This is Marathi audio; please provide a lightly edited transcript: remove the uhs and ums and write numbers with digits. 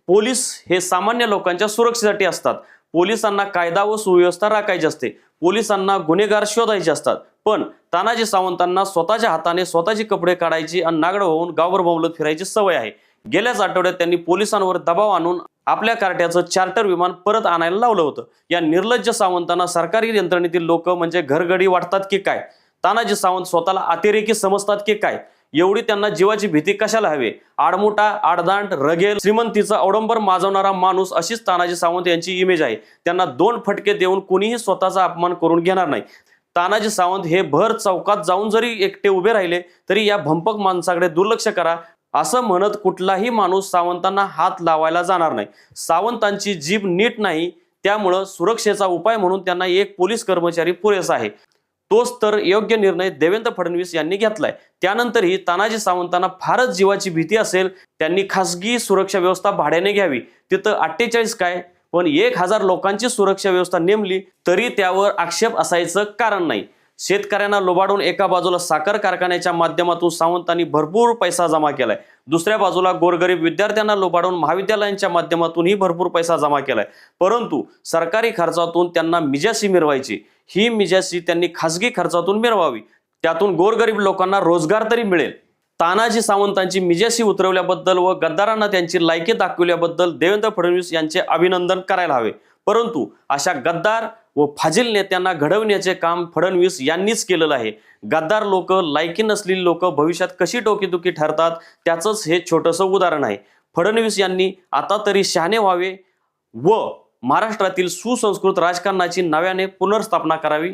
पोलीस हे सामान्य लोकांच्या सुरक्षेसाठी असतात। पोलिसांना कायदा व सुव्यवस्था राखायची असते। पोलिसांना गुन्हेगार शोधायचे असतात। पण तानाजी सावंतांना स्वतःच्या हाताने स्वतःची कपडे काढायची आणि नागडं होऊन गावभर बोंबलत फिरायची सवय आहे। गेल्याच आठवड्यात त्यांनी पोलिसांवर दबाव आणून आपल्या कार्ट्याचं चार्टर विमान परत आणायला लावलं होतं। या निर्लज्ज सावंतांना सरकारी यंत्रणेतील लोक म्हणजे घरगडी वाटतात की काय? तानाजी सावंत स्वतःला अतिरेकी समजतात की काय? एवढी त्यांना जीवाची भीती कशाला हवी? आडमुठा, आडदांड, रगेल, श्रीमंतीचा अवडंबर माजवणारा माणूस अशीच तानाजी सावंत यांची इमेज आहे। त्यांना दोन फटके देऊन कुणीही स्वतःचा अपमान करून घेणार नाही। तानाजी सावंत हे भर चौकात जाऊन जरी एकटे उभे राहिले तरी या भंपक माणसाकडे दुर्लक्ष करा असं म्हणत कुठलाही माणूस सावंतांना हात लावायला जाणार नाही। सावंतांची जीभ नीट नाही, त्यामुळे सुरक्षेचा उपाय म्हणून त्यांना एक पोलीस कर्मचारी पुरेसा आहे। तोच तर योग्य निर्णय देवेंद्र फडणवीस यांनी घेतलाय। त्यानंतरही तानाजी सावंतांना फारच जीवाची भीती असेल, त्यांनी खासगी सुरक्षा व्यवस्था भाड्याने घ्यावी। तिथं 48 काय पण 1000 लोकांची सुरक्षा व्यवस्था नेमली तरी त्यावर आक्षेप असायचं कारण नाही। शेतकऱ्यांना लुबाडून एका बाजूला साखर कारखान्याच्या माध्यमातून सावंतांनी भरपूर पैसा जमा केलाय, दुसऱ्या बाजूला गोरगरीब विद्यार्थ्यांना लुबाडून महाविद्यालयांच्या माध्यमातूनही भरपूर पैसा जमा केलाय। परंतु सरकारी खर्चातून त्यांना मिजासी मिरवायची, ही मिजासी त्यांनी खासगी खर्चातून मिरवावी, त्यातून गोरगरीब लोकांना रोजगार तरी मिळेल। तानाजी सावंतांची मिजासी उतरवल्याबद्दल व गद्दारांना त्यांची लायकी दाखवल्याबद्दल देवेंद्र फडणवीस यांचे अभिनंदन करायला हवे। परंतु अशा गद्दार व फाजील नेत्यांना घडवण्याचे काम फडणवीस यांनीच केलेलं आहे। गद्दार लोक, लायकी नसलेली लोक भविष्यात कशी डोकेदुखी ठरतात त्याचंच हे छोटंसं उदाहरण आहे। फडणवीस यांनी आता तरी शहाणे व्हावे व महाराष्ट्रातील सुसंस्कृत राजकारणाची नव्याने पुनर्स्थापना करावी।